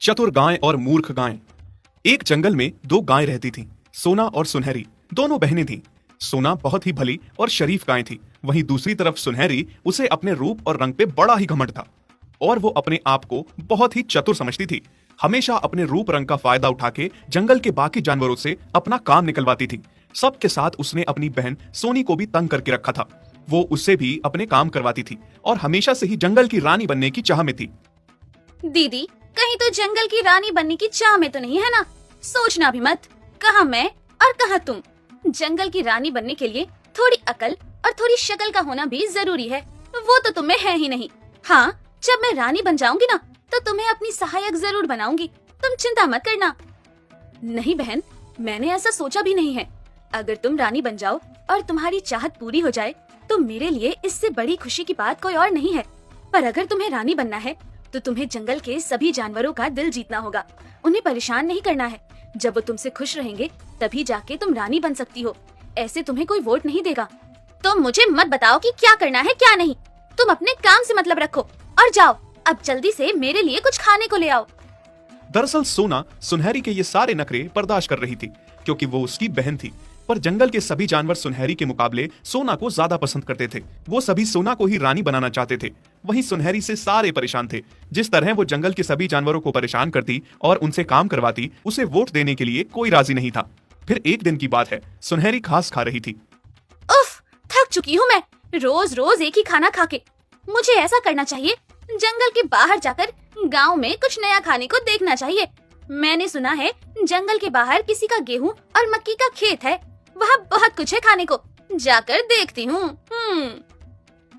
चतुर गाय और मूर्ख गाय। एक जंगल में दो गाय रहती थीं, सोना और सुनहरी। दोनों बहनें थीं। सोना बहुत ही भली और शरीफ गाय थी, वहीं दूसरी तरफ सुनहरी, उसे अपने रूप और रंग पे बड़ा ही घमंड था और वो अपने आप को बहुत ही चतुर समझती थी। हमेशा अपने रूप रंग का फायदा उठा के जंगल के बाकी जानवरों से अपना काम निकलवाती थी। सबके साथ उसने अपनी बहन सोनी को भी तंग करके रखा था। वो उससे भी अपने काम करवाती थी और हमेशा से ही जंगल की रानी बनने की चाह में थी। दीदी, कहीं तो जंगल की रानी बनने की चाह में तो नहीं है ना? सोचना भी मत, कहाँ मैं और कहाँ तुम। जंगल की रानी बनने के लिए थोड़ी अकल और थोड़ी शक्ल का होना भी जरूरी है। वो तो तुम्हें है ही नहीं। हाँ, जब मैं रानी बन जाऊंगी ना, तो तुम्हें अपनी सहायक जरूर बनाऊंगी, तुम चिंता मत करना। नहीं बहन, मैंने ऐसा सोचा भी नहीं है। अगर तुम रानी बन जाओ और तुम्हारी चाहत पूरी हो जाए तो मेरे लिए इससे बड़ी खुशी की बात कोई और नहीं है। पर अगर तुम्हें रानी बनना है तो तुम्हें जंगल के सभी जानवरों का दिल जीतना होगा। उन्हें परेशान नहीं करना है। जब वो तुमसे खुश रहेंगे तभी जाके तुम रानी बन सकती हो। ऐसे तुम्हें कोई वोट नहीं देगा। तुम मुझे मत बताओ कि क्या करना है क्या नहीं। तुम अपने काम से मतलब रखो और जाओ, अब जल्दी से मेरे लिए कुछ खाने को ले आओ। दरअसल सोना सुनहरी के ये सारे नखरे बर्दाश्त कर रही थी क्योंकि वो उसकी बहन थी। पर जंगल के सभी जानवर सुनहरी के मुकाबले सोना को ज्यादा पसंद करते थे। वो सभी सोना को ही रानी बनाना चाहते थे। वहीं सुनहरी से सारे परेशान थे। जिस तरह वो जंगल के सभी जानवरों को परेशान करती और उनसे काम करवाती, उसे वोट देने के लिए कोई राजी नहीं था। फिर एक दिन की बात है, सुनहरी घास खा रही थी। उफ, थक चुकी हूँ मैं रोज रोज एक ही खाना खा के। मुझे ऐसा करना चाहिए, जंगल के बाहर जाकर गांव में कुछ नया खाने को देखना चाहिए। मैंने सुना है जंगल के बाहर किसी का गेहूं और मक्की का खेत है। वहाँ बहुत कुछ है खाने को, जाकर देखती हूँ।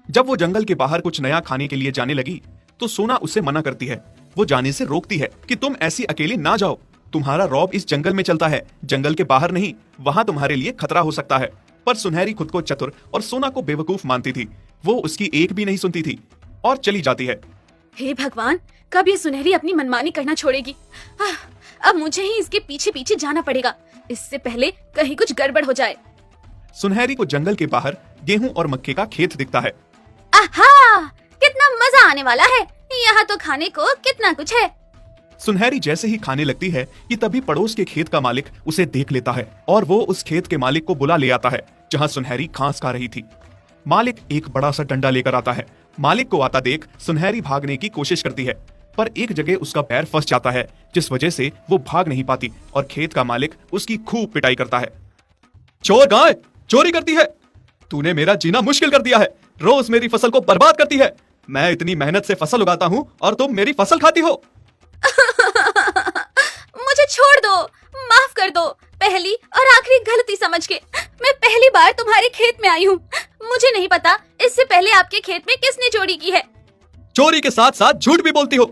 जब वो जंगल के बाहर कुछ नया खाने के लिए जाने लगी तो सोना उसे मना करती है। वो जाने से रोकती है कि तुम ऐसी अकेली ना जाओ। तुम्हारा रौब इस जंगल में चलता है, जंगल के बाहर नहीं। वहाँ तुम्हारे लिए खतरा हो सकता है। पर सुनहरी खुद को चतुर और सोना को बेवकूफ मानती थी। वो उसकी एक भी नहीं सुनती थी और चली जाती है। हे भगवान, कब ये सुनहरी अपनी मनमानी करना छोड़ेगी? अब मुझे ही इसके पीछे पीछे जाना पड़ेगा, इससे पहले कहीं कुछ गड़बड़ हो जाए। सुनहरी को जंगल के बाहर गेहूं और मक्के का खेत दिखता है। आहा, कितना मजा आने वाला है। यहाँ तो खाने को कितना कुछ है। सुनहरी जैसे ही खाने लगती है कि तभी पड़ोस के खेत का मालिक उसे देख लेता है और वो उस खेत के मालिक को बुला ले आता है जहाँ सुनहरी घास खा रही थी। मालिक एक बड़ा सा डंडा लेकर आता है। मालिक को आता देख सुनहरी भागने की कोशिश करती है, पर एक जगह उसका पैर फंस जाता है, जिस वजह से वो भाग नहीं पाती और खेत का मालिक उसकी खूब पिटाई करता है। चोर गाय, चोरी करती है। तूने मेरा जीना मुश्किल कर दिया है। रोज मेरी फसल को बर्बाद करती है। मैं इतनी मेहनत से फसल उगाता हूँ और तुम मेरी फसल खाती हो। मुझे छोड़ दो, माफ कर दो। पहली और आखिरी गलती समझ के मैं पहली बार तुम्हारे खेत में आई हूँ। मुझे नहीं पता इससे पहले आपके खेत में किसने चोरी की है। चोरी के साथ साथ झूठ भी बोलती हो।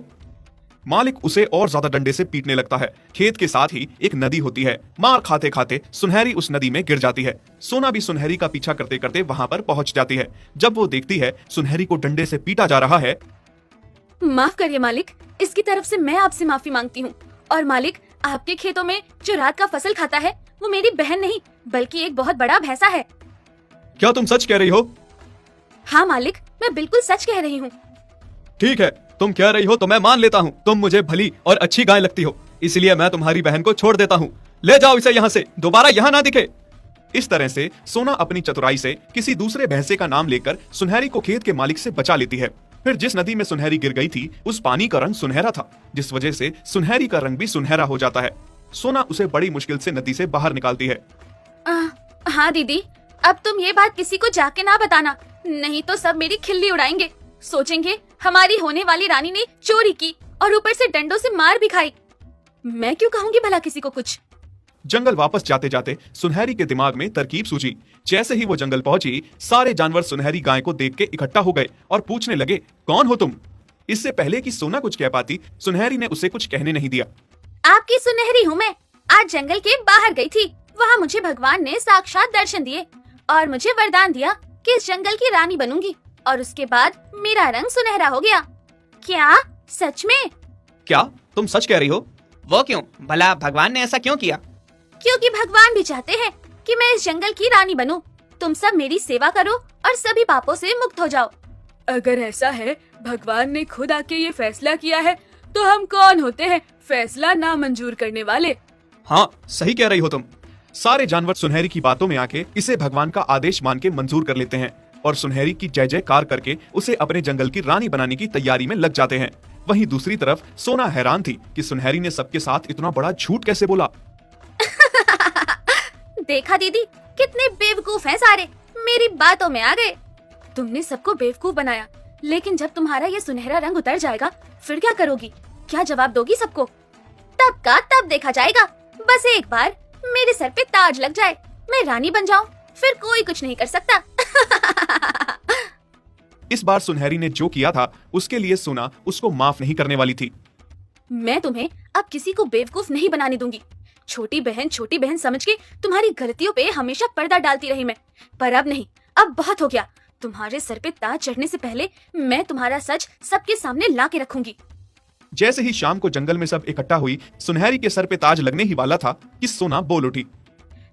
मालिक उसे और ज्यादा डंडे से पीटने लगता है। खेत के साथ ही एक नदी होती है। मार खाते खाते सुनहरी उस नदी में गिर जाती है। सोना भी सुनहरी का पीछा करते करते वहां पर पहुंच जाती है। जब वो देखती है सुनहरी को डंडे से पीटा जा रहा है। माफ करिए मालिक, इसकी तरफ से मैं आपसे माफी मांगती हूँ। और मालिक, आपके खेतों में जो रात का फसल खाता है वो मेरी बहन नहीं बल्कि एक बहुत बड़ा भैंसा है। क्या तुम सच कह रही हो? हाँ मालिक, मैं बिल्कुल सच कह रही हूँ। ठीक है, तुम कह रही हो तो मैं मान लेता हूँ। तुम मुझे भली और अच्छी गाय लगती हो, इसलिए मैं तुम्हारी बहन को छोड़ देता हूँ। ले जाओ इसे यहाँ से, दोबारा यहाँ ना दिखे। इस तरह से सोना अपनी चतुराई से किसी दूसरे भैंसे का नाम लेकर सुनहरी को खेत के मालिक से बचा लेती है। फिर जिस नदी में सुनहरी गिर गई थी उस पानी का रंग सुनहरा था, जिस वजह से सुनहरी का रंग भी सुनहरा हो जाता है। सोना उसे बड़ी मुश्किल से नदी से बाहर निकालती है। हाँ दीदी, अब तुम ये बात किसी को जाके ना बताना, नहीं तो सब मेरी खिल्ली उड़ाएंगे। सोचेंगे हमारी होने वाली रानी ने चोरी की और ऊपर से डंडों से मार भी खाई। मैं क्यों कहूँगी भला किसी को कुछ। जंगल वापस जाते जाते सुनहरी के दिमाग में तरकीब सूझी। जैसे ही वो जंगल पहुंची, सारे जानवर सुनहरी गाय को देख के इकट्ठा हो गए और पूछने लगे, कौन हो तुम? इससे पहले कि सोना कुछ कह पाती, सुनहरी ने उसे कुछ कहने नहीं दिया। आपकी सुनहरी हूँ मैं। आज जंगल के बाहर गई थी, वहाँ मुझे भगवान ने साक्षात दर्शन दिए और मुझे वरदान दिया कि इस जंगल की रानी बनूंगी और उसके बाद मेरा रंग सुनहरा हो गया। क्या सच में? क्या तुम सच कह रही हो? वो क्यों? भला भगवान ने ऐसा क्यों किया? क्योंकि भगवान भी चाहते हैं कि मैं इस जंगल की रानी बनूं। तुम सब मेरी सेवा करो और सभी पापों से मुक्त हो जाओ। अगर ऐसा है, भगवान ने खुद आके ये फैसला किया है, तो हम कौन होते हैं फैसला ना मंजूर करने वाले। हाँ, सही कह रही हो तुम। सारे जानवर सुनहरी की बातों में आके इसे भगवान का आदेश मान के मंजूर कर लेते हैं और सुनहरी की जय जयकार करके उसे अपने जंगल की रानी बनाने की तैयारी में लग जाते हैं। वहीं दूसरी तरफ सोना हैरान थी कि सुनहरी ने सबके साथ इतना बड़ा झूठ कैसे बोला। देखा दीदी, कितने बेवकूफ हैं सारे, मेरी बातों में आ गए। तुमने सबको बेवकूफ बनाया, लेकिन जब तुम्हारा ये सुनहरा रंग उतर जाएगा फिर क्या करोगी? क्या जवाब दोगी सबको? तब का तब देखा जाएगा। बस एक बार मेरे सर पे ताज लग जाए, मैं रानी बन जाऊं, फिर कोई कुछ नहीं कर सकता। इस बार सुनहरी ने जो किया था उसके लिए सोना उसको माफ नहीं करने वाली थी। मैं तुम्हें अब किसी को बेवकूफ नहीं बनाने दूंगी। छोटी बहन समझ के तुम्हारी गलतियों पे हमेशा पर्दा डालती रही मैं, पर अब नहीं, अब बहुत हो गया। तुम्हारे सर पे ताज चढ़ने से पहले मैं तुम्हारा सच सबके सामने ला के रखूंगी। जैसे ही शाम को जंगल में सब इकट्ठा हुई, सुनहरी के सर पे ताज लगने ही वाला था कि सोना बोल उठी।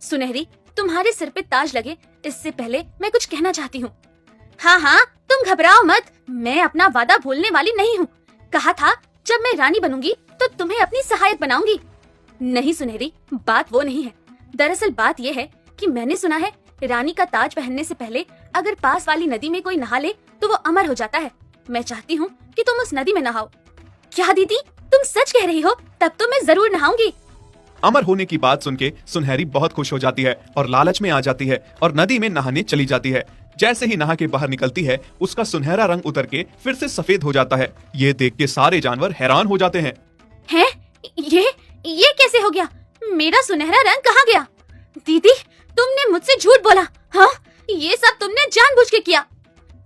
सुनहरी, तुम्हारे सिर पे ताज लगे इससे पहले मैं कुछ कहना चाहती हूँ। हाँ, तुम घबराओ मत, मैं अपना वादा भूलने वाली नहीं हूँ। कहा था जब मैं रानी बनूंगी तो तुम्हें अपनी सहायक बनाऊंगी। नहीं सुनहरी, बात वो नहीं है। दरअसल बात ये है कि मैंने सुना है रानी का ताज पहनने से पहले अगर पास वाली नदी में कोई नहा ले तो वो अमर हो जाता है। मैं चाहती हूँ कि तुम उस नदी में नहाओ। क्या दीदी, तुम सच कह रही हो? तब तो मैं जरूर नहाऊंगी। अमर होने की बात सुन के सुनहरी बहुत खुश हो जाती है और लालच में आ जाती है और नदी में नहाने चली जाती है। जैसे ही नहा के बाहर निकलती है, उसका सुनहरा रंग उतर के फिर से सफेद हो जाता है। ये देख के सारे जानवर हैरान हो जाते हैं। हैं? ये कैसे हो गया? मेरा सुनहरा रंग कहाँ गया? दीदी, तुमने मुझसे झूठ बोला। हाँ, ये सब तुमने जानबूझ के किया।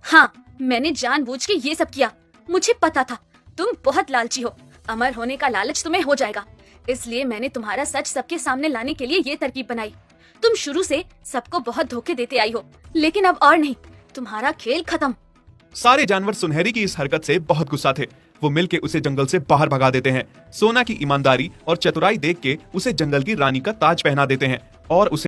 हाँ, मैंने जानबूझ के ये सब किया। मुझे पता था तुम बहुत लालची हो, अमर होने का लालच तुम्हें हो जाएगा, इसलिए मैंने तुम्हारा सच सबके सामने लाने के लिए ये तरकीब बनाई। तुम शुरू से सबको बहुत धोखे देते आई हो, लेकिन अब और नहीं, तुम्हारा खेल खत्म। सारे जानवर सुनहरी की इस हरकत से बहुत गुस्सा थे। वो मिलके उसे जंगल से बाहर भगा देते हैं। सोना की ईमानदारी और चतुराई देख के उसे जंगल की रानी का ताज पहना देते हैं और उसे